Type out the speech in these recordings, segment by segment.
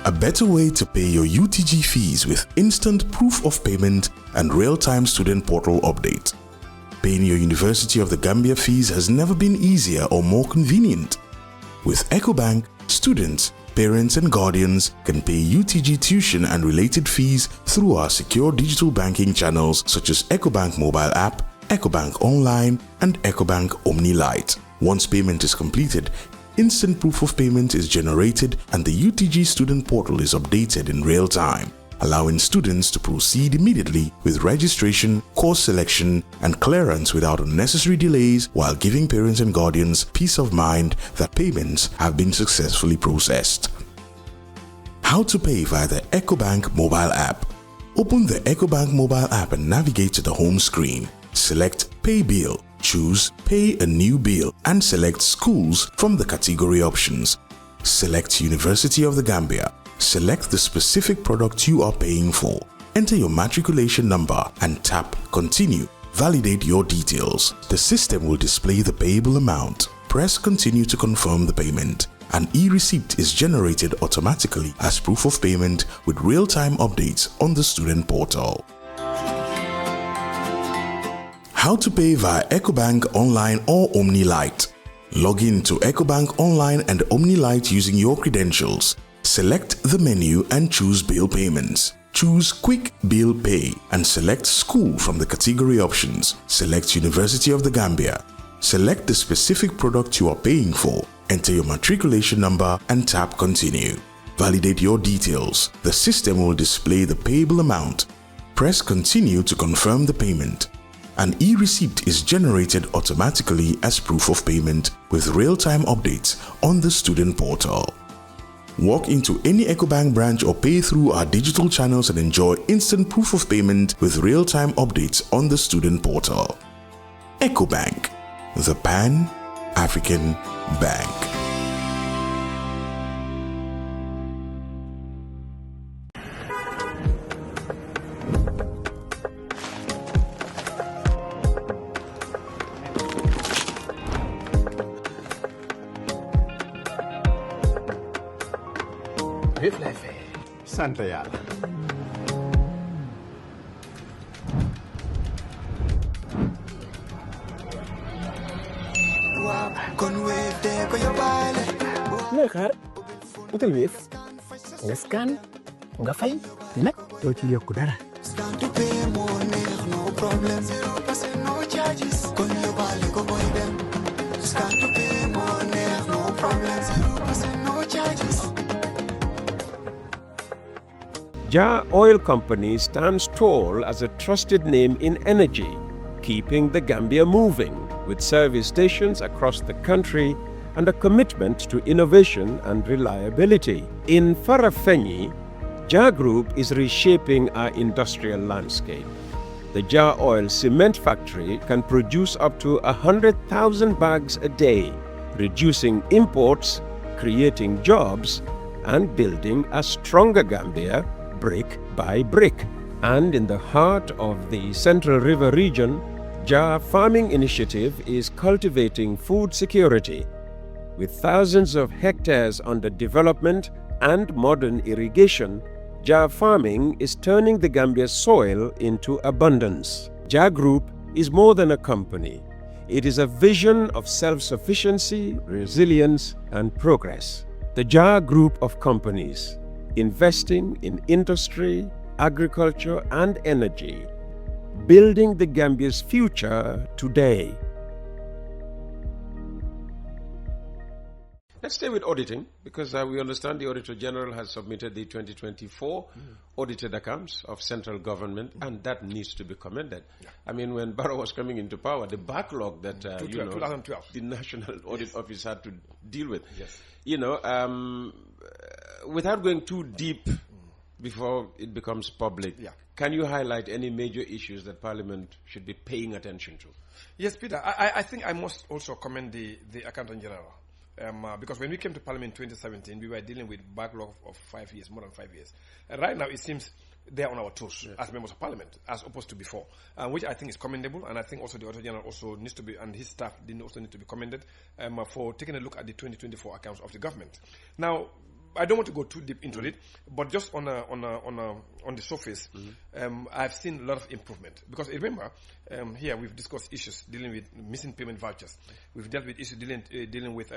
A better way to pay your UTG fees with instant proof of payment and real-time student portal update. Paying your University of the Gambia fees has never been easier or more convenient. With EcoBank, students, parents and guardians can pay UTG tuition and related fees through our secure digital banking channels such as EcoBank mobile app, EcoBank Online and EcoBank Omni Lite. Once payment is completed, instant proof of payment is generated and the UTG student portal is updated in real time, allowing students to proceed immediately with registration, course selection and clearance without unnecessary delays, while giving parents and guardians peace of mind that payments have been successfully processed. How to pay via the EcoBank mobile app. Open the EcoBank mobile app and navigate to the home screen. Select Pay Bill, choose Pay a New Bill and select Schools from the category options. Select University of the Gambia. Select the specific product you are paying for. Enter your matriculation number and tap Continue. Validate your details. The system will display the payable amount. Press Continue to confirm the payment. An e-receipt is generated automatically as proof of payment with real-time updates on the student portal. How to pay via EcoBank Online or Omni Lite. Log in to EcoBank Online and Omni Lite using your credentials. Select the menu and choose Bill Payments. Choose Quick Bill Pay and select School from the category options. Select University of the Gambia. Select the specific product you are paying for. Enter your matriculation number and tap Continue. Validate your details. The system will display the payable amount. Press Continue to confirm the payment. An e-receipt is generated automatically as proof of payment with real-time updates on the student portal. Walk into any EcoBank branch or pay through our digital channels and enjoy instant proof of payment with real-time updates on the student portal. EcoBank, the Pan-African Bank. Santa Yala. Lekar, utul wave, nga scan, nga fay, nak doo ci yokku dara. Jar Oil Company stands tall as a trusted name in energy, keeping the Gambia moving with service stations across the country and a commitment to innovation and reliability. In Farafenni, Jar Group is reshaping our industrial landscape. The Jar Oil Cement Factory can produce up to 100,000 bags a day, reducing imports, creating jobs, and building a stronger Gambia brick by brick. And in the heart of the Central River region, Jar Farming Initiative is cultivating food security. With thousands of hectares under development and modern irrigation, Jar Farming is turning the Gambia's soil into abundance. Jar Group is more than a company. It is a vision of self-sufficiency, resilience, and progress. The Jar Group of companies, investing in industry, agriculture, and energy, building the Gambia's future today. Let's stay with auditing, because we understand the Auditor General has submitted the 2024 audited accounts of central government, and that needs to be commended. Yeah. I mean, when Barrow was coming into power, the backlog that 2012. The National Audit Office had to deal with. Yes. You know, without going too deep before it becomes public, can you highlight any major issues that Parliament should be paying attention to? Yes, Peter. I think I must also commend the Accountant General. Because when we came to Parliament in 2017, we were dealing with backlog of 5 years, more than 5 years. And right now, it seems they're on our toes as members of Parliament, as opposed to before, which I think is commendable. And I think also the Auditor General also needs to be, and his staff also need to be commended for taking a look at the 2024 accounts of the government. Now, I don't want to go too deep into it, but just on the surface, I've seen a lot of improvement. Because remember, here we've discussed issues dealing with missing payment vouchers. We've dealt with issues dealing with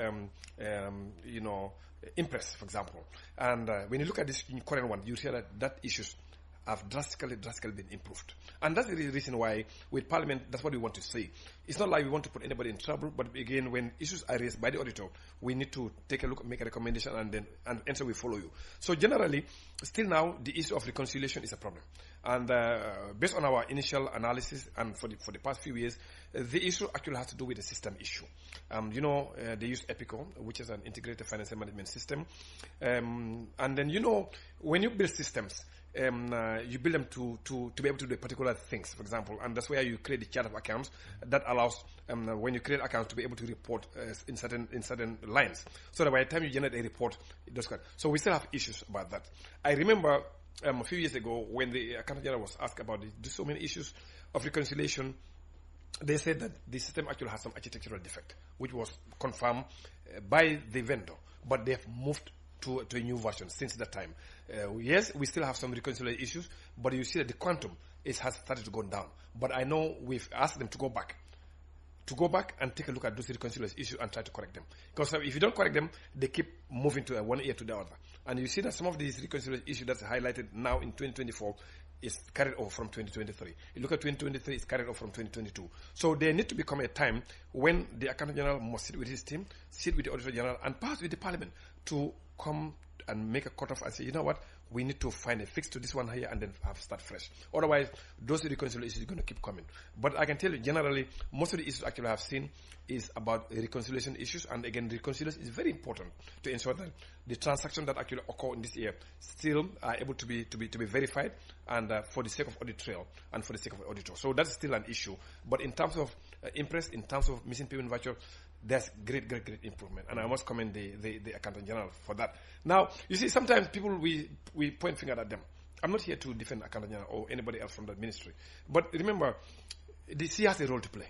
Impress, for example. And when you look at this current one, you hear that issues have drastically been improved. And that's the reason why with Parliament, that's what we want to say. It's not like we want to put anybody in trouble, but again, when issues are raised by the auditor, we need to take a look, make a recommendation, and so we follow you. So generally, still now, the issue of reconciliation is a problem. And based on our initial analysis, and for the past few years, the issue actually has to do with the system issue. They use EPICO, which is an integrated financial management system. And then, when you build systems, you build them to be able to do particular things, for example, and that's where you create the chart of accounts that allows when you create accounts to be able to report in certain lines, so that by the time you generate a report, it does correct. So we still have issues about that. I remember a few years ago when the Accountant General was asked about so many issues of reconciliation. They said that the system actually has some architectural defect, which was confirmed by the vendor, but they have moved to a new version since that time. Yes, we still have some reconciliation issues, but you see that the quantum has started to go down. But I know we've asked them to go back and take a look at those reconciliation issues and try to correct them. Because if you don't correct them, they keep moving to one ear to the other. And you see that some of these reconciliation issues that's highlighted now in 2024 is carried over from 2023. You look at 2023, it's carried over from 2022. So there need to become a time when the Accountant General must sit with his team, sit with the Auditor General, and pass with the Parliament to come and make a cutoff and say, you know what, we need to find a fix to this one here and then start fresh. Otherwise, those reconciliations are going to keep coming. But I can tell you, generally, most of the issues actually I have seen is about reconciliation issues. And again, reconciliation is very important to ensure that the transactions that actually occur in this year still are able to be verified, and for the sake of audit trail and for the sake of the auditor. So that's still an issue. But in terms of Impress, in terms of missing payment voucher, there's great improvement, and I must commend the Accountant General for that. Now, you see, sometimes people, we point finger at them. I'm not here to defend Accountant General or anybody else from that ministry, but remember, she has a role to play.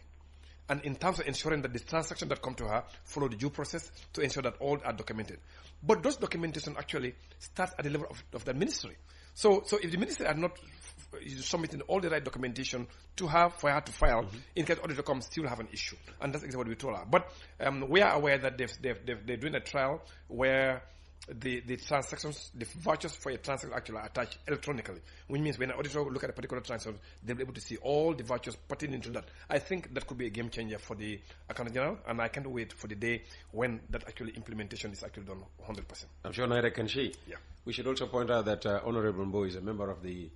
And in terms of ensuring that the transactions that come to her follow the due process to ensure that all are documented. But those documentation actually starts at the level of the ministry. So if the ministry are not submitting all the right documentation to her for her to file, in case auditor comes, she will have an issue. And that's exactly what we told her. But we are aware that they're doing a trial where the transactions, the vouchers for a transaction actually are attached electronically, which means when an auditor look at a particular transaction, they'll be able to see all the vouchers pertaining to that. I think that could be a game changer for the Accountant General, and I can't wait for the day when that actually implementation is actually done 100%. I'm sure Naira can she. Yeah. We should also point out that Honorable Mbowe is a member of the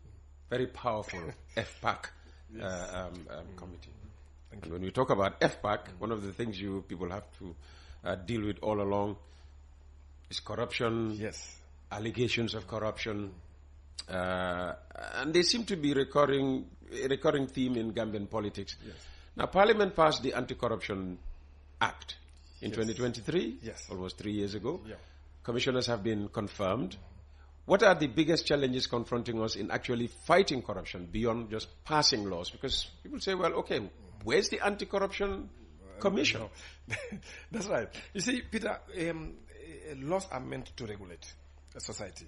very powerful FPAC committee. And when we talk about FPAC, one of the things you people have to deal with all along is corruption, allegations of corruption, and they seem to be a recurring theme in Gambian politics. Yes. Now, Parliament passed the Anti-Corruption Act in 2023, almost 3 years ago. Yeah. Commissioners have been confirmed. What are the biggest challenges confronting us in actually fighting corruption beyond just passing laws? Because people say, well, okay, where's the Anti-Corruption Commission? That's right. You see, Peter, laws are meant to regulate a society.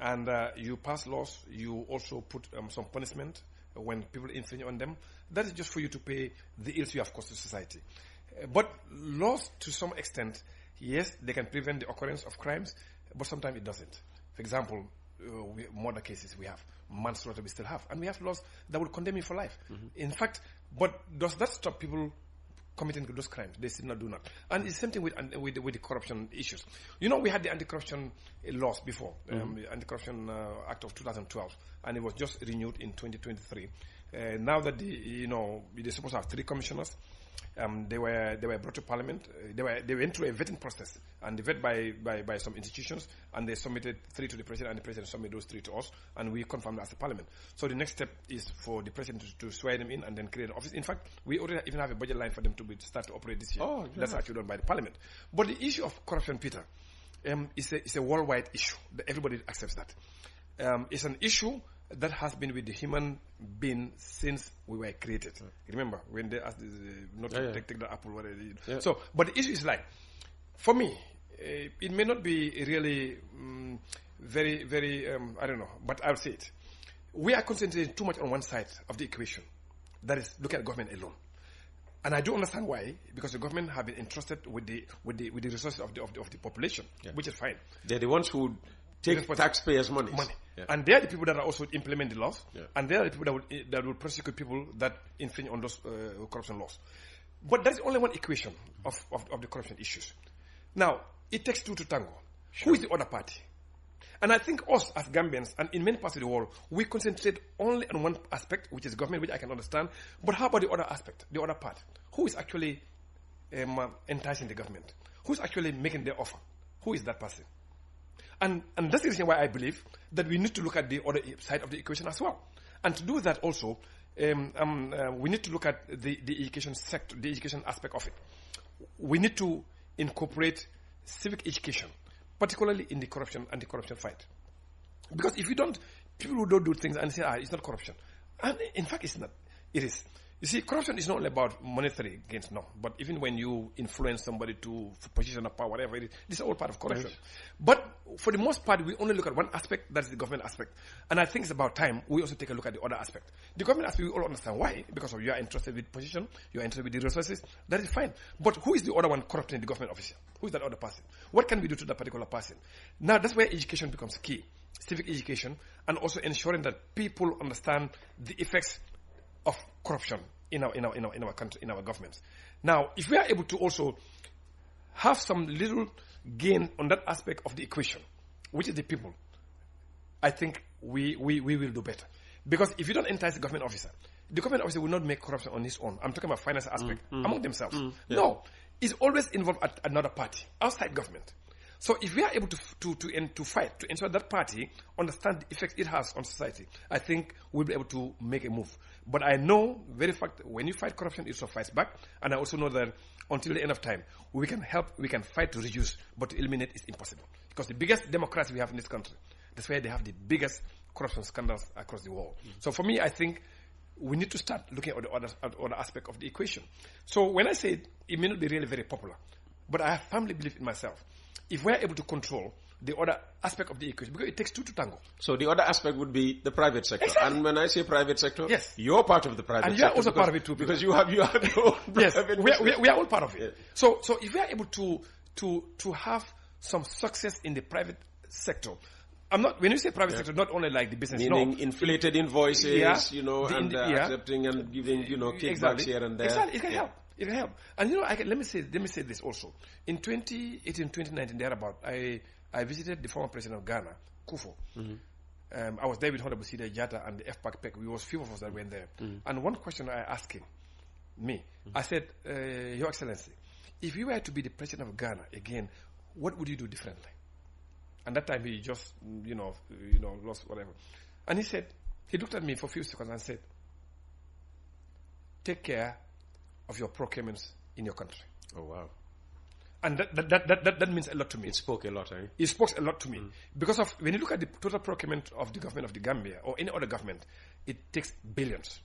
And you pass laws, you also put some punishment when people infringe on them. That is just for you to pay the ills you have caused to society. But laws, to some extent, yes, they can prevent the occurrence of crimes, but sometimes it doesn't. For example, murder cases we have, manslaughter we still have, and we have laws that will condemn you for life. In fact, but does that stop people committing those crimes? They still not do that. And it's the same thing with the corruption issues. You know, we had the anti-corruption laws before, the Anti-Corruption Act of 2012, and it was just renewed in 2023. Now that they're supposed to have 3 commissioners, they were brought to Parliament. They went through a vetting process, and they vet by some institutions, and they submitted 3 to the President, and the President submitted those 3 to us, and we confirmed as a Parliament. So the next step is for the President to swear them in and then create an office. In fact, we already even have a budget line for them to start to operate this year. Oh, that's actually done by the Parliament. But the issue of corruption, Peter, is a worldwide issue. Everybody accepts that. It's an issue that has been with the human being since we were created. Remember when they asked not to take the apple? So, but the issue is like, for me, it may not be really very, very, I don't know, but I'll say it. We are concentrating too much on one side of the equation. That is, look at government alone. And I do understand why, because the government have been entrusted with the resources of the population, which is fine. They're the ones who take taxpayers' money. Yeah. And they are the people that are also implement the laws, and they are the people that will prosecute people that infringe on those corruption laws. But that's only one equation of the corruption issues. Now, it takes two to tango. Who is the other party? And I think us as Gambians, and in many parts of the world, we concentrate only on one aspect, which is government, which I can understand. But how about the other aspect, the other part? Who is actually enticing the government? Who's actually making the offer? Who is that person? And that's the reason why I believe that we need to look at the other side of the equation as well. And to do that also, we need to look at the education sector, the education aspect of it. We need to incorporate civic education, particularly in the corruption and the corruption fight. Because if you don't, people who don't do things and say, it's not corruption. And in fact, it's not. It is. You see, corruption is not only about monetary gains, no. But even when you influence somebody to position of power, whatever it is, this is all part of corruption. Yes. But for the most part, we only look at one aspect, that's the government aspect. And I think it's about time we also take a look at the other aspect. The government aspect, we all understand why. Because of you are interested with position, you are interested with the resources, that is fine. But who is the other one corrupting the government official? Who is that other person? What can we do to that particular person? Now, that's where education becomes key. Civic education, and also ensuring that people understand the effects of corruption in our country, in our governments. Now, if we are able to also have some little gain on that aspect of the equation, which is the people, I think we will do better. Because if you don't entice the government officer will not make corruption on his own. I'm talking about finance aspect among themselves. No, it's always involved at another party outside government. So if we are able to fight, to ensure that party understand the effects it has on society, I think we'll be able to make a move. But I know very fact when you fight corruption, it also fights back. And I also know that until the end of time, we can fight to reduce, but to eliminate is impossible. Because the biggest democracy we have in this country, that's where they have the biggest corruption scandals across the world. So for me, I think we need to start looking at the other aspect of the equation. So when I say it may not be really very popular, but I firmly believe in myself. If we're able to control the other aspect of the equation, because it takes two to tango. So the other aspect would be the private sector. Exactly. And when I say private sector, yes, you're part of the private sector. And you're also part of it too. Because you have your own yes, private we are all part of it. Yeah. So if we are able to have some success in the private sector, when you say private sector, not only like the business, meaning inflated invoices, accepting and giving, kickbacks here and there. Exactly, it can help. It can help. And let me say this also. In 2018, 2019, thereabout, I visited the former president of Ghana, Kufo. Mm-hmm. I was there with Honorable Sida Jata and the FPAC. We was few of us that went there. Mm-hmm. And one question I asked him, I said, Your Excellency, if you were to be the president of Ghana again, what would you do differently? And that time he just, lost whatever. And he looked at me for a few seconds and said, take care of your procurements in your country. Oh, wow. And that means a lot to me. It spoke a lot, eh? It spoke a lot to me. Because of when you look at the total procurement of the government of the Gambia or any other government, it takes billions.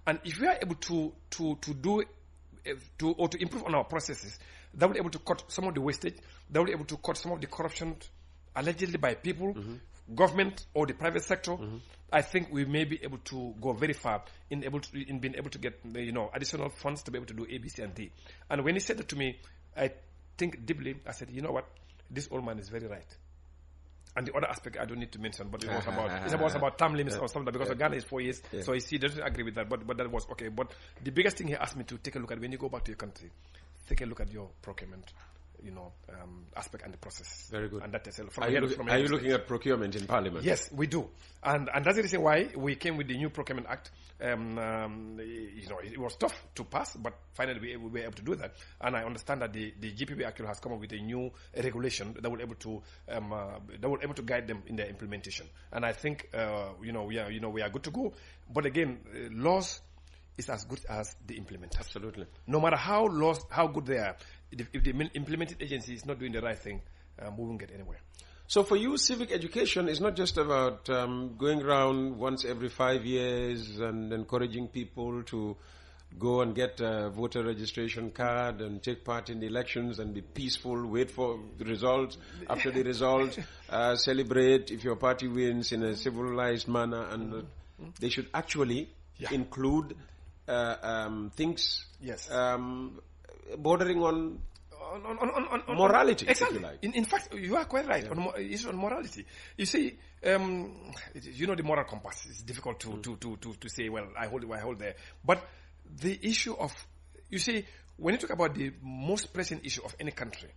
And if we are able to improve on our processes, that will be able to cut some of the wastage, that will be able to cut some of the corruption allegedly by people, government or the private sector. I think we may be able to go very far in being able to get additional funds to be able to do A, B, C, and D. And when he said that to me, I think deeply. I said, you know what, this old man is very right. And the other aspect I don't need to mention, but it was about term limits or something, because Ghana is 4 years, so he doesn't agree with that. But that was okay. But the biggest thing he asked me to take a look at when you go back to your country, take a look at your procurement. Aspect and the process. Very good. And that is are you looking at procurement in Parliament? Yes, we do. And that's the reason why we came with the new Procurement Act. It was tough to pass, but finally we were able to do that. And I understand that the GPP actually has come up with a new regulation that will able to guide them in their implementation. And I think we are good to go. But again, laws is as good as the implementation. Absolutely. No matter how good they are, if the implementing agency is not doing the right thing, we won't get anywhere. So for you, civic education is not just about going around once every 5 years and encouraging people to go and get a voter registration card and take part in the elections and be peaceful, wait for the results. After the results, celebrate if your party wins in a civilized manner. And they should actually include things bordering on morality, exactly. if you like. In fact, you are quite right. It's on morality. You see, the moral compass is difficult to say, well, I hold there. But the issue of, you see, when you talk about the most pressing issue of any country,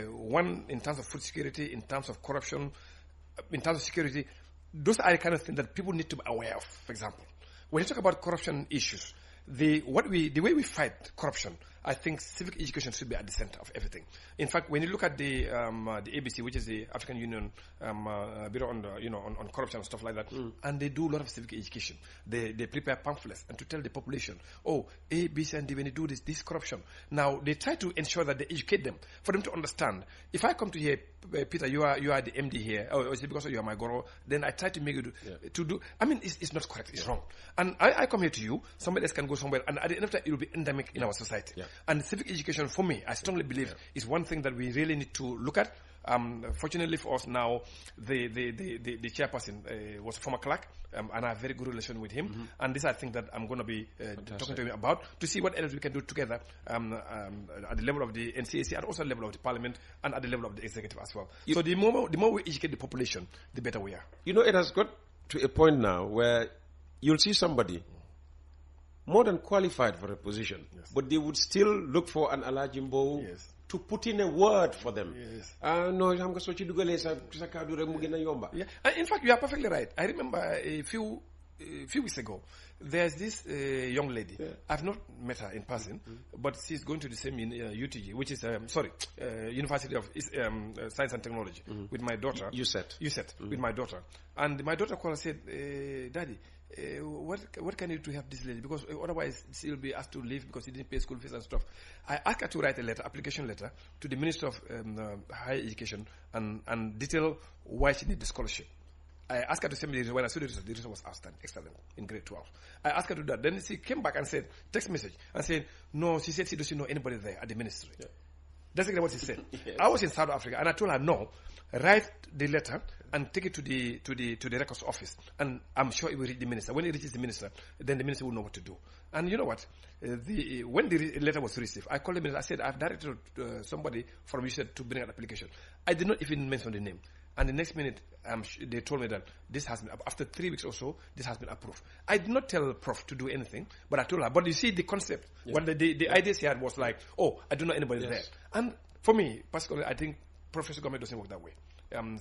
one in terms of food security, in terms of corruption, in terms of security, those are the kind of things that people need to be aware of. For example, when you talk about corruption issues, the way we fight corruption, I think civic education should be at the center of everything. In fact, when you look at the ABC, which is the African Union Bureau on corruption and stuff like that, and they do a lot of civic education. They prepare pamphlets and to tell the population, oh, A, B, C, and D, when you do this corruption. Now they try to ensure that they educate them for them to understand. If I come to here, Peter, you are the MD here, or is it because you are my guru? Then I try to make you do. I mean, it's not correct. It's wrong. And I come here to you. Somebody else can go somewhere, and at the end of that, it will be endemic in our society. Yeah. And civic education, for me, I strongly believe, is one thing that we really need to look at. Fortunately for us now, the chairperson was a former clerk, and I have a very good relation with him. And this I think that I'm going to be talking to him about, to see what else we can do together at the level of the NCAC and also at the level of the parliament and at the level of the executive as well. So the more we educate the population, the better we are. You know, it has got to a point now where you'll see somebody more than qualified for a position, but they would still look for an Alhagie Mbowe to put in a word for them. No, in fact, you are perfectly right. I remember a few weeks ago, there's this young lady. I've not met her in person, but she's going to the same UTG, which is University of Science and Technology, with my daughter. USET, with my daughter. And my daughter called and said, Daddy, what can you do to help this lady? Because otherwise she'll be asked to leave because she didn't pay school fees and stuff. I asked her to write application letter to the Minister of Higher Education and detail why she needs the scholarship. I asked her to send me the result. When I saw the result was outstanding, excellent, in grade 12. I asked her to do that. Then she came back and said, text message, and said, no, she said she doesn't know anybody there at the ministry. That's exactly what she said. I was in South Africa, and I told her, no, write the letter and take it to the records office, and I'm sure it will reach the minister. When it reaches the minister, then the minister will know what to do. And you know what? When the letter was received, I called the minister. I said, I've directed somebody from USET to bring an application. I did not even mention the name. And the next minute, they told me that this has been, after 3 weeks or so, this has been approved. I did not tell Prof to do anything, but I told her. But you see, the concept, what the idea she had was like, oh, I don't know anybody there. And for me, personally, I think Professor Gomez doesn't work that way.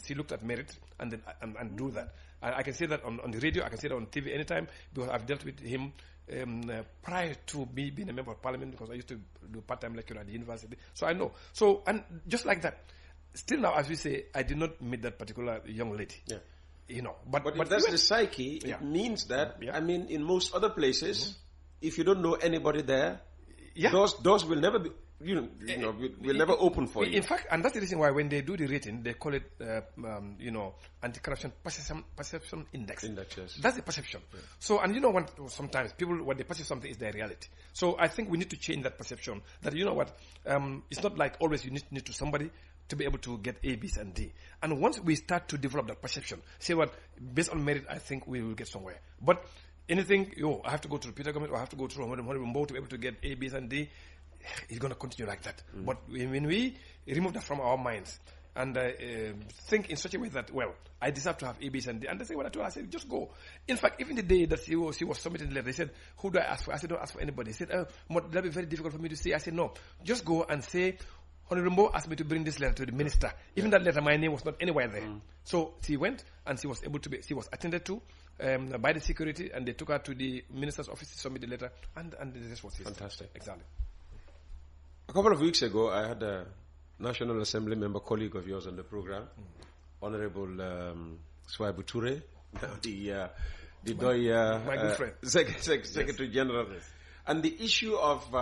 She looked at merit and do that. I can say that on the radio, I can say that on TV anytime, because I've dealt with him prior to me being a member of parliament, because I used to do part-time lecture at the university. So I know. So, and just like that, still now, as we say, I did not meet that particular young lady. You know, but if that's the psyche, it means that, I mean, in most other places, if you don't know anybody there, doors will never be, will never open for you. In fact, and that's the reason why when they do the rating, they call it, anti-corruption perception index. That's the perception. So, and you know what, sometimes people, when they perceive something, is their reality. So I think we need to change that perception, that, you know what, it's not like always you need to somebody to be able to get A, B, and D. And once we start to develop that perception, say what, based on merit, I think we will get somewhere. But anything, I have to go to the Peter government, or I have to go to Mbowe to be able to get A, B, and D, it's going to continue like that. But when we remove that from our minds and think in such a way that, well, I deserve to have A, B, and D, and they say what I told her, I said, just go. In fact, even the day that she was submitting the letter, they said, who do I ask for? I said, don't ask for anybody. They said, that'll be very difficult for me to say. I said, no, just go and say, Honorable Mbowe asked me to bring this letter to the minister. Even that letter, my name was not anywhere there. So she went, and she was was attended to by the security, and they took her to the minister's office to submit the letter, and this was fantastic. Exactly. A couple of weeks ago, I had a National Assembly member, colleague of yours on the program, Honorable Swaibu Ture, the my good friend, Secretary General, and the issue of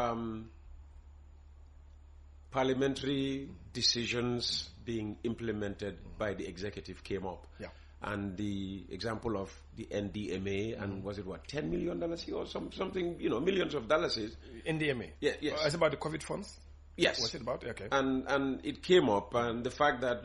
parliamentary decisions being implemented by the executive came up. and the example of the NDMA, and was it what, $10 million or something, millions of dollars. NDMA? Yeah, yes. It's about the COVID funds? Yes. What's it about? Okay. And it came up, and the fact that,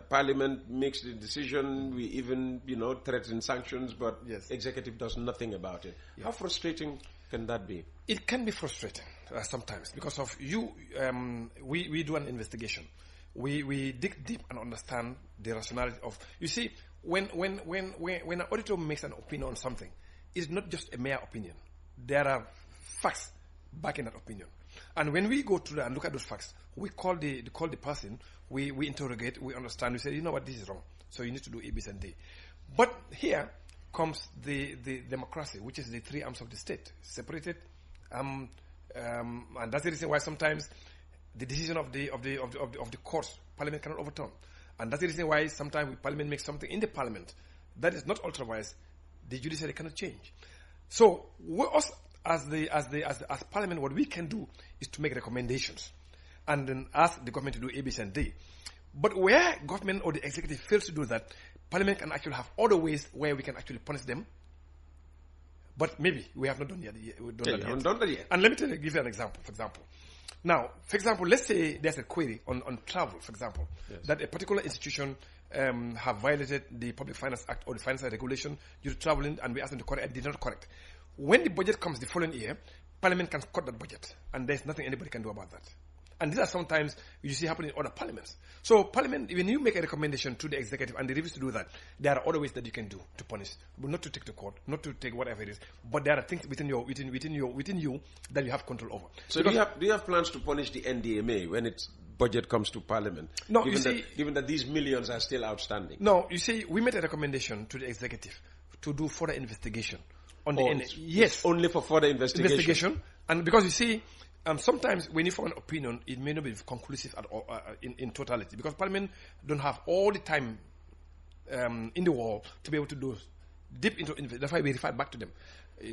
Parliament makes the decision, we even, threaten sanctions, but executive does nothing about it. Yes. How frustrating can that be? It can be frustrating sometimes because of we do an investigation. We dig deep and understand the rationality of, you see, when an auditor makes an opinion on something, it's not just a mere opinion. There are facts backing that opinion. And when we go through and look at those facts, we call the person, we interrogate, we understand, we say, you know what, this is wrong. So you need to do A, B, and D. But here comes the democracy, which is the three arms of the state, separated. And that's the reason why sometimes the decision of the courts, Parliament cannot overturn. And that's the reason why sometimes Parliament makes something in the Parliament that is not ultra-wise, the judiciary cannot change. So us as Parliament, what we can do is to make recommendations and then ask the government to do A, B, and D. But where government or the executive fails to do that, Parliament can actually have other ways where we can actually punish them. But maybe we have not done that yet. And let me give you an example, for example. Now, for example, let's say there's a query on travel, for example, that a particular institution have violated the Public Finance Act or the financial regulation due to traveling, and we asked them to correct and did not correct. When the budget comes the following year, Parliament can cut that budget, and there's nothing anybody can do about that. And these are sometimes you see happen in other parliaments. So Parliament, when you make a recommendation to the executive and they refuse to do that, there are other ways that you can do to punish, but not to take to court, not to take whatever it is. But there are things within you that you have control over. So do you have plans to punish the NDMA when its budget comes to Parliament? No, given that these millions are still outstanding. No, you see, we made a recommendation to the executive to do further investigation on Yes, only for further investigation. And because you see, sometimes when you form an opinion, it may not be conclusive at all, in totality, because Parliament don't have all the time in the world to be able to do deep into investigation. That's why we refer back to them.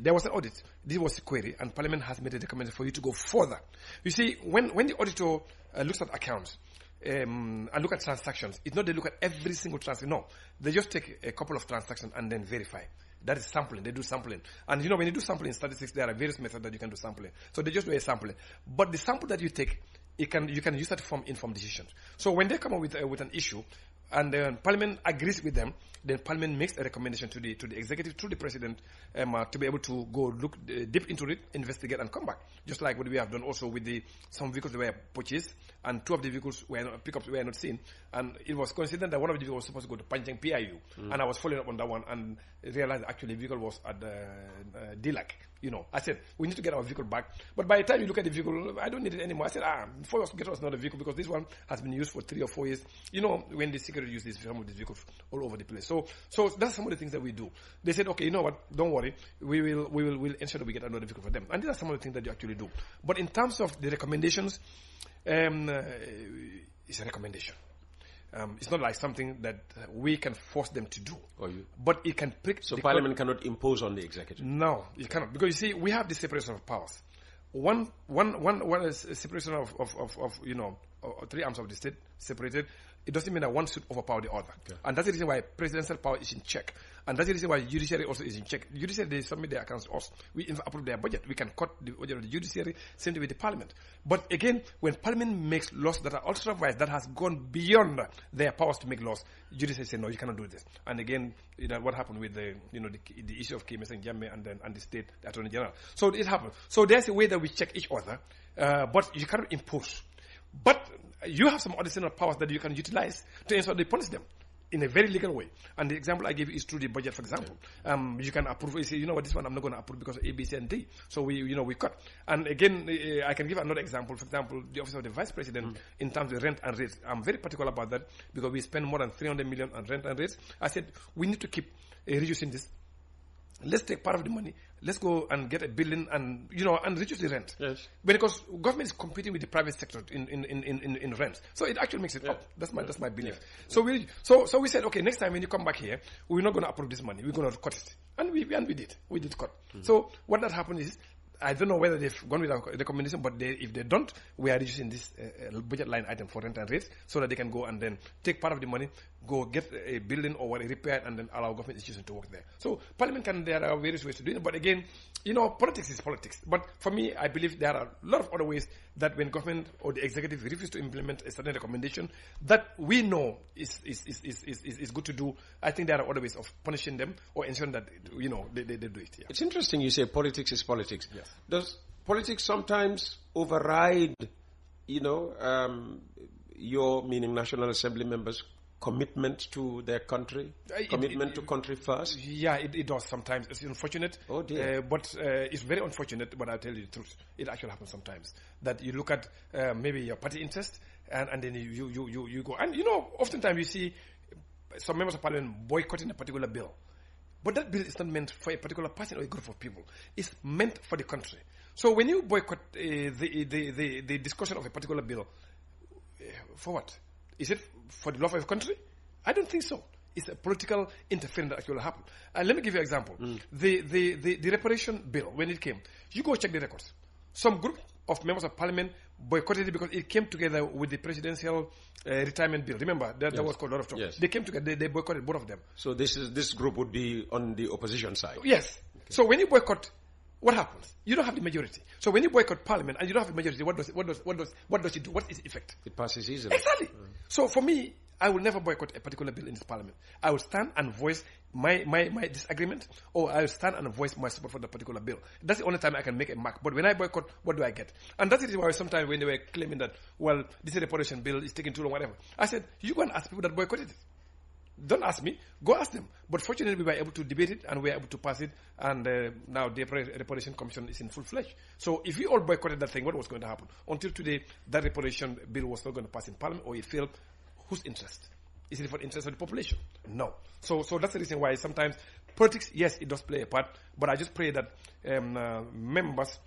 There was an audit. This was a query, and Parliament has made a recommendation for you to go further. You see, when the auditor looks at accounts and look at transactions, it's not they look at every single transaction. No, they just take a couple of transactions and then verify. That is sampling. They do sampling. And when you do sampling in statistics, there are various methods that you can do sampling. So they just do a sampling. But the sample that you take, you can use that to form informed decisions. So when they come up with an issue, and Parliament agrees with them, then Parliament makes a recommendation to the executive, through the president, to be able to go look deep into it, investigate, and come back. Just like what we have done also with some vehicles that were purchased, and two of the vehicles pickups were not seen. And it was considered that one of the vehicles was supposed to go to Panjang PIU. And I was following up on that one and realized actually the vehicle was at DLAC. I said, we need to get our vehicle back. But by the time you look at the vehicle, I don't need it anymore. I said, get us another vehicle, because this one has been used for 3 or 4 years. When the security uses some of these vehicles all over the place. So that's some of the things that we do. They said, okay, you know what? Don't worry. We'll ensure that we get another vehicle for them. And these are some of the things that you actually do. But in terms of the recommendations, it's a recommendation. It's not like something that we can force them to do. But it can prick. So Parliament cannot impose on the executive? No, it cannot. Because you see, we have the separation of powers. One is a separation of three arms of the state separated. It doesn't mean that one should overpower the other. Okay. And that's the reason why presidential power is in check. And that's the reason why judiciary also is in check. Judiciary, they submit their accounts to us. We approve their budget. We can cut the budget of the judiciary, same thing with the Parliament. But again, when Parliament makes laws that are ultra-wise, that has gone beyond their powers to make laws, judiciary say, no, you cannot do this. And again, what happened with the issue of KMS and Gambia and the state attorney general. So it happened. So there's a way that we check each other, but you cannot impose. But you have some additional powers that you can utilize to ensure they punish them in a very legal way. And the example I gave you is through the budget, for example. You can approve, you say, you know what, this one I'm not going to approve because of A, B, C, and D. So we cut. And again, I can give another example. For example, the office of the vice president, in terms of rent and rates. I'm very particular about that because we spend more than 300 million on rent and rates. I said, we need to keep reducing this. Let's take part of the money. Let's go and get a building and reduce the rent. Yes. Because government is competing with the private sector in rent, so it actually makes it up. That's my belief. Yeah. So we said, okay, next time when you come back here, we're not going to approve this money. We're going to cut it, and we did cut. So what that happened is, I don't know whether they've gone with our recommendation, but if they don't, we are reducing this budget line item for rent and rates so that they can go and then take part of the money, go get a building or what, repair, and then allow government institutions to work there. So Parliament there are various ways to do it. But again, politics is politics. But for me, I believe there are a lot of other ways that when government or the executive refuse to implement a certain recommendation that we know is good to do, I think there are other ways of punishing them or ensuring that, they do it. Yeah. It's interesting you say politics is politics. Yes. Does politics sometimes override, your, meaning National Assembly members, commitment to their country, commitment to country first? Yeah, it does sometimes. It's unfortunate. Oh dear. But it's very unfortunate, but I'll tell you the truth. It actually happens sometimes. That you look at maybe your party interest and then you go. And oftentimes you see some members of parliament boycotting a particular bill. But that bill is not meant for a particular person or a group of people. It's meant for the country. So when you boycott the discussion of a particular bill, for what? Is it for the love of your country? I don't think so. It's a political interference that actually happened. Let me give you an example. The reparation bill, when it came, you go check the records. Some group of members of parliament boycotted it because it came together with the presidential retirement bill. Remember, that was called a lot of talk. Yes. They came together, they boycotted both of them. So this group would be on the opposition side? Yes. Okay. So when you boycott, what happens? You don't have the majority. So when you boycott parliament and you don't have the majority, what does it do? What is its effect? It passes easily. Exactly. So for me, I will never boycott a particular bill in this parliament. I will stand and voice my disagreement, or I will stand and voice my support for the particular bill. That's the only time I can make a mark. But when I boycott, what do I get? And that is why sometimes when they were claiming that, well, this reparation bill is taking too long, whatever, I said, you go and ask people that boycotted it. Don't ask me, go ask them. But fortunately, we were able to debate it and we were able to pass it. And now the Reparation Commission is in full-fledged. So if we all boycotted that thing, what was going to happen? Until today, that reparation bill was not going to pass in Parliament, or it failed. Whose interest? Is it for the interest of the population? No. So that's the reason why sometimes politics, yes, it does play a part. But I just pray that members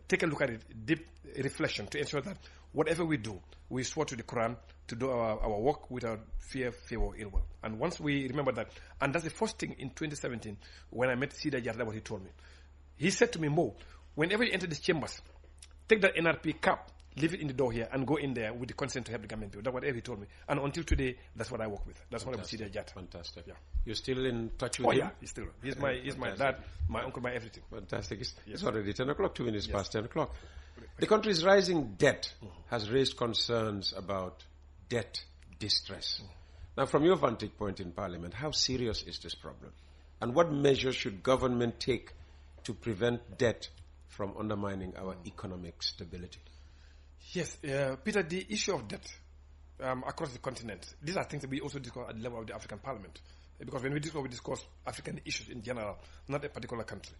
take a look at it, deep reflection, to ensure that whatever we do, we swear to the Quran to do our work without fear, favor, or ill will. And once we remember that, and that's the first thing in 2017 when I met Sida Jatla, what he told me. He said to me, Mbowe, whenever you enter these chambers, take that NRP cap, leave it in the door here, and go in there with the consent to help the Gambian people. That's whatever he told me. And until today, that's what I work with. That's what I with Sida Jat. Fantastic. Yeah. You're still in touch with him? Oh yeah, he's my dad, my uncle, my everything. Fantastic. It's already 10 o'clock, 2 minutes past 10 o'clock. The country's rising debt has raised concerns about debt distress. Now, from your vantage point in Parliament, how serious is this problem? And what measures should government take to prevent debt from undermining our economic stability? Yes, Peter, the issue of debt across the continent, these are things that we also discuss at the level of the African Parliament. Because when we discuss African issues in general, not a particular country.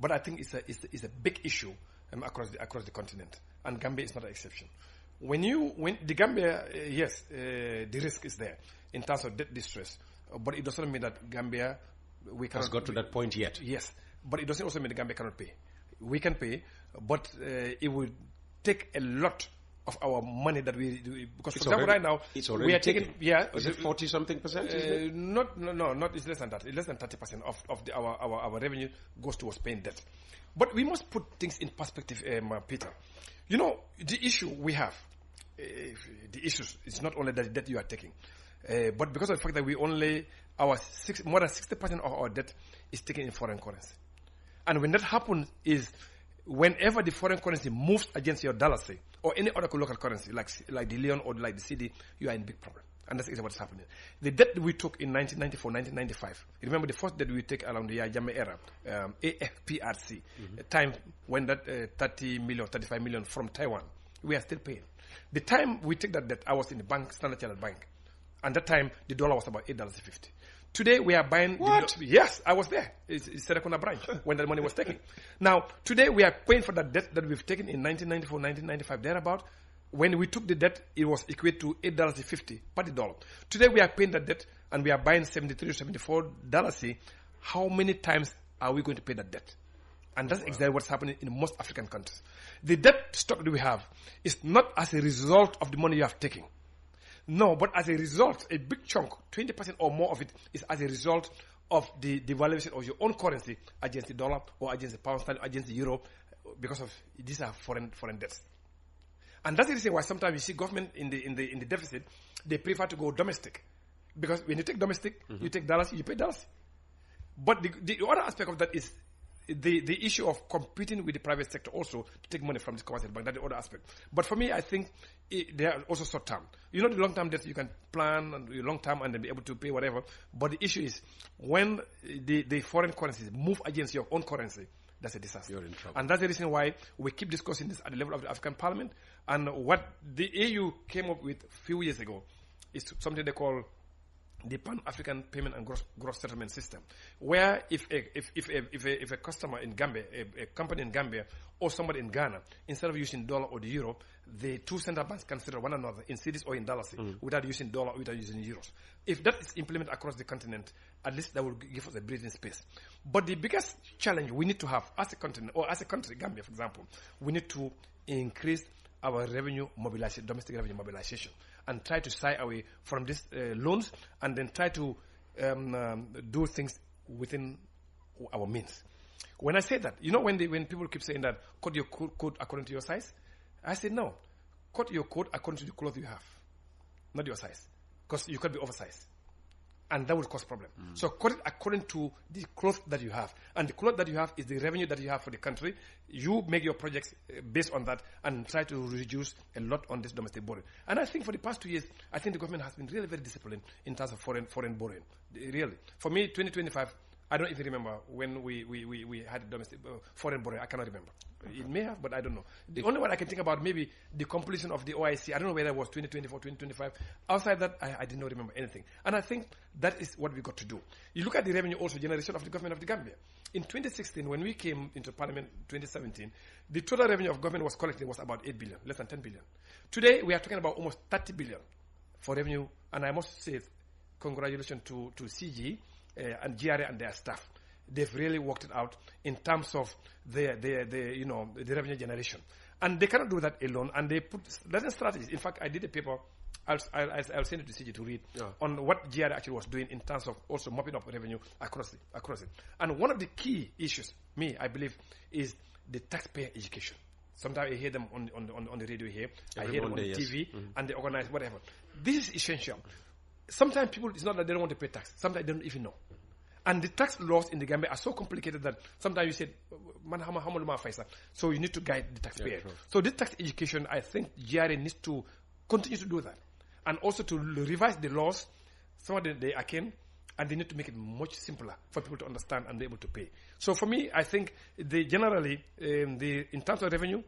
But I think it's a big issue across the continent, and Gambia is not an exception. When the Gambia, yes, the risk is there in terms of debt distress, but it doesn't mean that Gambia has got to that point yet. Yes, but it doesn't also mean that Gambia cannot pay. We can pay, but it will take a lot of our money that we do, because for example right now we are taking is it 40-something%? Not it's less than that. It's less than 30% of our revenue goes towards paying debt. But we must put things in perspective, Peter. The issue we have, the issues is not only the debt you are taking, but because of the fact that more than 60% of our debt is taken in foreign currency. And when that happens is whenever the foreign currency moves against your dollar, say, or any other local currency, like the Leon or like the CD, you are in big problem. And that's exactly what's happening. The debt we took in 1994, 1995, remember the first debt we took around the Yajame era, AFPRC, a time when that 30 million, 35 million from Taiwan, we are still paying. The time we took that debt, I was in the bank, Standard Chartered Bank. And that time, the dollar was about $8.50. Today, we are buying... What? Yes, I was there. It's Serekunda branch when that money was taken. Now, today, we are paying for that debt that we've taken in 1994, 1995, thereabout. When we took the debt, it was equate to $8.50 per dollar. Today, we are paying that debt, and we are buying $73, $74. How many times are we going to pay that debt? And that's exactly what's happening in most African countries. The debt stock that we have is not as a result of the money you have taken. No, but as a result, a big chunk, 20% or more of it, is as a result of the devaluation of your own currency against the dollar or against the pound sterling, against the euro, because of these are foreign debts. And that's the reason why sometimes you see government in the deficit, they prefer to go domestic Because when you take domestic, you take dollars, you pay dollars. But the other aspect of that is the issue of competing with the private sector also to take money from this commercial bank. That's the other aspect. But for me, I think they are also short term. The long term debt you can plan and long term and then be able to pay whatever. But the issue is when the foreign currencies move against your own currency, that's a disaster. You're in trouble. And that's the reason why we keep discussing this at the level of the African Parliament. And what the AU came up with a few years ago is something they call the Pan-African Payment and Gross Settlement System, where if a customer in Gambia, a company in Gambia, or somebody in Ghana, instead of using dollar or the euro, the two central banks can settle one another in cedis or in dollars without using dollar or without using euros. If that is implemented across the continent, at least that will give us a breathing space. But the biggest challenge we need to have as a continent, or as a country, Gambia, for example, we need to increase our revenue mobilization, domestic revenue mobilization, and try to shy away from these loans, and then try to do things within our means. When I say that, when people keep saying that, cut your coat according to your size, I say no, cut your coat according to the clothes you have, not your size, because you could be oversized. And that would cause problem. So cut it according to the cloth that you have. And the cloth that you have is the revenue that you have for the country. You make your projects based on that and try to reduce a lot on this domestic borrowing. And I think for the past 2 years, I think the government has been really very disciplined in terms of foreign borrowing. Really. For me, 2025, I don't even remember when we had domestic foreign borrowing. I cannot remember. It may have, but I don't know. The only one I can think about maybe the completion of the OIC. I don't know whether it was 2024, 2025. Outside that, I did not remember anything. And I think that is what we got to do. You look at the revenue also generation of the government of the Gambia. In 2016, when we came into Parliament 2017, the total revenue of government was collected was about 8 billion, less than 10 billion. Today, we are talking about almost 30 billion for revenue. And I must say congratulations to CG and GRA and their staff. They've really worked it out in terms of the revenue generation. And they cannot do that alone. And they put certain strategies. In fact, I did a paper, I'll send it to CG to read, on what GRA actually was doing in terms of also mopping up revenue across it. And one of the key issues, I believe, is the taxpayer education. Sometimes I hear them on the radio here. I hear them on the TV, and they organize whatever. This is essential. Sometimes people, it's not that they don't want to pay tax. Sometimes they don't even know. And the tax laws in the Gambia are so complicated that sometimes you say, man, how much so you need to guide the taxpayer. Yeah, so this tax education, I think GRA needs to continue to do that. And also to revise the laws, some of them they arcane, and they need to make it much simpler for people to understand and be able to pay. So for me, I think generally, in terms of revenue,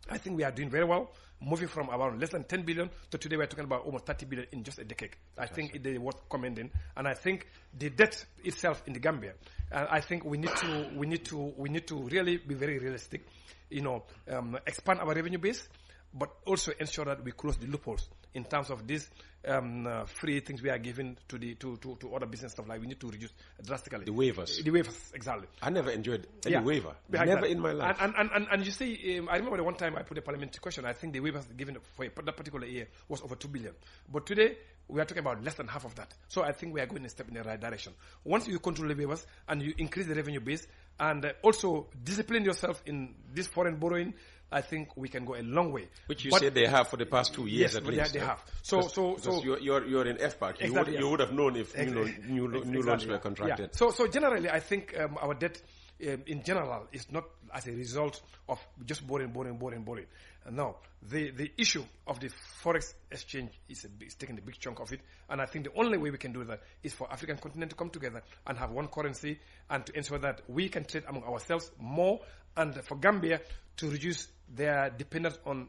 I think we are doing very well, moving from around less than 10 billion to today we're talking about almost 30 billion in just a decade. I think it is worth commending, and I think the debt itself in the Gambia, I think we need to really be very realistic, expand our revenue base, but also ensure that we close the loopholes in terms of these free things we are giving to other business stuff. Like we need to reduce drastically. The waivers. The waivers, exactly. I never enjoyed any waiver. Never in my life. And you see, I remember the one time I put a parliamentary question. I think the waivers given for that particular year was over 2 billion. But today, we are talking about less than half of that. So I think we are going a step in the right direction. Once you control the waivers and you increase the revenue base and also discipline yourself in this foreign borrowing, I think we can go a long way. Which you said they have for the past 2 years at least. Yes, they have. So you're in FPAC. Exactly, you would have known if new loans were contracted. Yeah. So generally, I think our debt in general is not as a result of just borrowing. No, the issue of the forex exchange is taking a big chunk of it, and I think the only way we can do that is for African continent to come together and have one currency, and to ensure that we can trade among ourselves more, and for Gambia to reduce their dependence on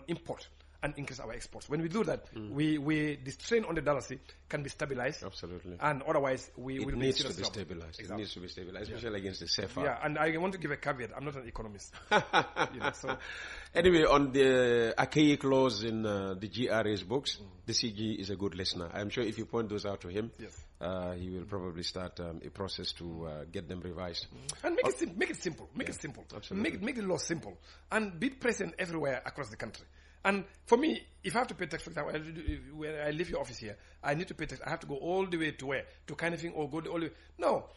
import and increase our exports. When we do that, the strain on the dollar can be stabilized. Absolutely. And otherwise, we will be stabilized. Exactly. It needs to be stabilized, especially against the CFA. Yeah, and I want to give a caveat. I'm not an economist. Anyway, on the archaic laws in the GRA's books, the CG is a good listener. I'm sure if you point those out to him, he will probably start a process to get them revised. And make it simple. Make it simple. Absolutely. Make the law simple. And be present everywhere across the country. And for me, if I have to pay tax, for example, when I leave your office here, I need to pay tax. I have to go all the way to where? To kind of thing, or go all the way. No.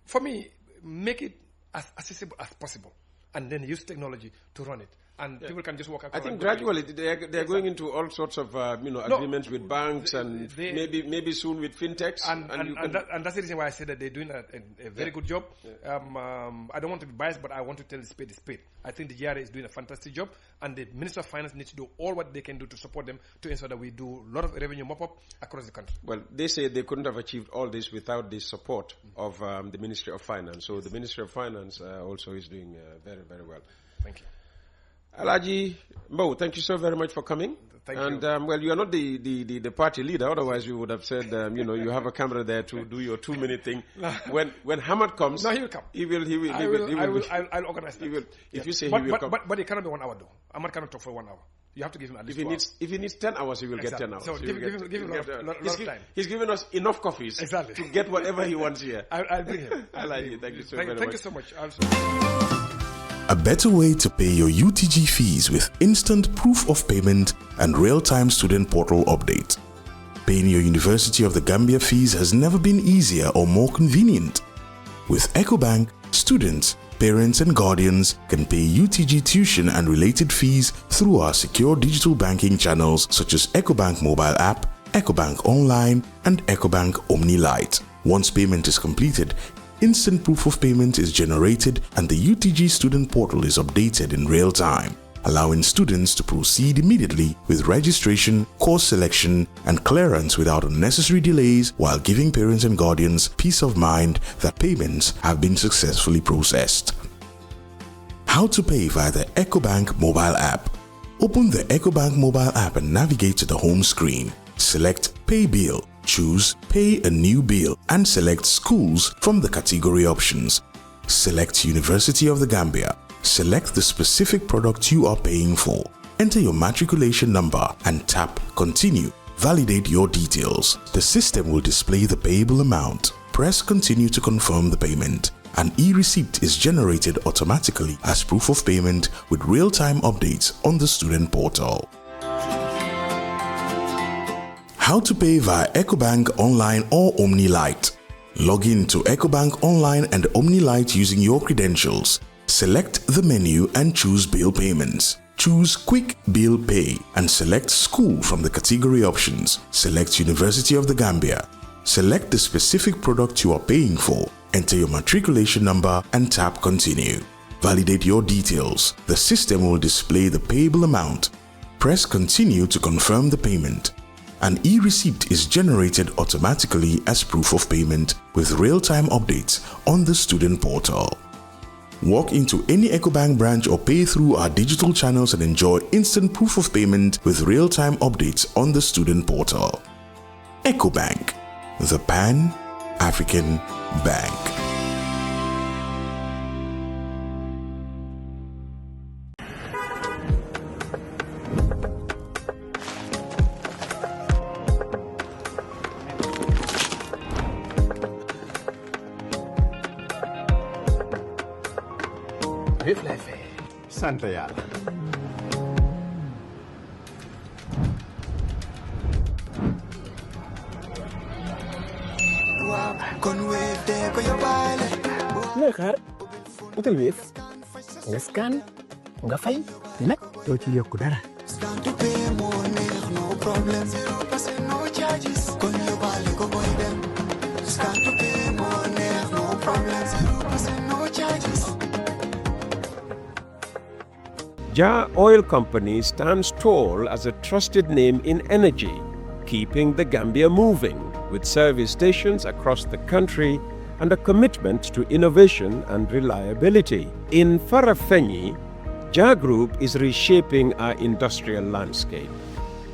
For me, make it as accessible as possible. And then use technology to run it. and people can just walk across. I think gradually they're going into all sorts of agreements with banks and maybe soon with fintechs. And that's the reason why I said that they're doing a very good job. I don't want to be biased, but I want to tell the spade is spade. I think the GRA is doing a fantastic job, and the Minister of Finance needs to do all what they can do to support them to ensure that we do a lot of revenue mop-up across the country. Well, they say they couldn't have achieved all this without the support of the Ministry of Finance. So the Ministry of Finance also is doing very, very well. Thank you. Alhagie Mbowe, thank you so very much for coming. Thank you. And well, you are not the party leader. Otherwise, you would have said, you have a camera there to do your 2-minute thing. When Hamad comes, no, he will come. He will. I'll organize that. If you say he will come, but it cannot be 1 hour though. Hamad cannot talk for 1 hour. You have to give him at least 2 hours. If he needs 10 hours, he will get 10 hours. So give him a lot of time. He's given us enough coffees to get whatever he wants here. I'll bring him. Alhagie, thank you so very much. Thank you so much. A better way to pay your UTG fees with instant proof of payment and real-time student portal update. Paying your University of the Gambia fees has never been easier or more convenient. With EcoBank, students, parents and guardians can pay UTG tuition and related fees through our secure digital banking channels such as EcoBank mobile app, EcoBank Online and EcoBank Omni Lite. Once payment is completed, instant proof of payment is generated and the UTG student portal is updated in real time, allowing students to proceed immediately with registration, course selection, and clearance without unnecessary delays, while giving parents and guardians peace of mind that payments have been successfully processed. How to pay via the EcoBank mobile app. Open the EcoBank mobile app and navigate to the home screen. Select Pay Bill. Choose Pay a New Bill and select Schools from the category options. Select University of the Gambia. Select the specific product you are paying for. Enter your matriculation number and tap Continue. Validate your details. The system will display the payable amount. Press Continue to confirm the payment. An e-receipt is generated automatically as proof of payment with real-time updates on the student portal. How to pay via EcoBank Online or Omni Lite. Log in to EcoBank Online and Omni Lite using your credentials. Select the menu and choose Bill Payments. Choose Quick Bill Pay and select School from the category options. Select University of the Gambia. Select the specific product you are paying for. Enter your matriculation number and tap Continue. Validate your details. The system will display the payable amount. Press Continue to confirm the payment. An e-receipt is generated automatically as proof of payment with real-time updates on the student portal. Walk into any EcoBank branch or pay through our digital channels and enjoy instant proof of payment with real-time updates on the student portal. EcoBank, the Pan-African Bank. sant yàlla. looy xaar utal Wave nga scan nga fay nag doo ci yokku dara. Jar Oil Company stands tall as a trusted name in energy, keeping the Gambia moving with service stations across the country and a commitment to innovation and reliability. In Farafenni, Jar Group is reshaping our industrial landscape.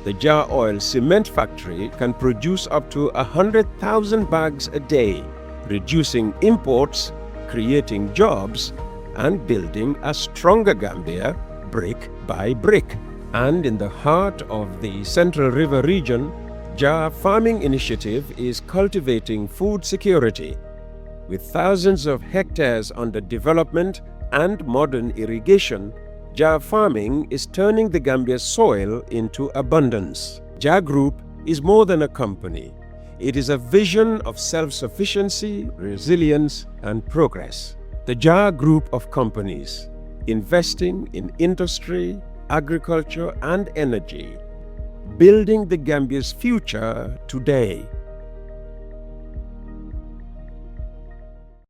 The Jar Oil Cement Factory can produce up to 100,000 bags a day, reducing imports, creating jobs, and building a stronger Gambia brick by brick. And in the heart of the Central River region, Jar Farming Initiative is cultivating food security. With thousands of hectares under development and modern irrigation, Jar Farming is turning the Gambia's soil into abundance. Jar Group is more than a company. It is a vision of self-sufficiency, resilience, and progress. The Jar Group of companies, investing in industry, agriculture, and energy, building the Gambia's future today.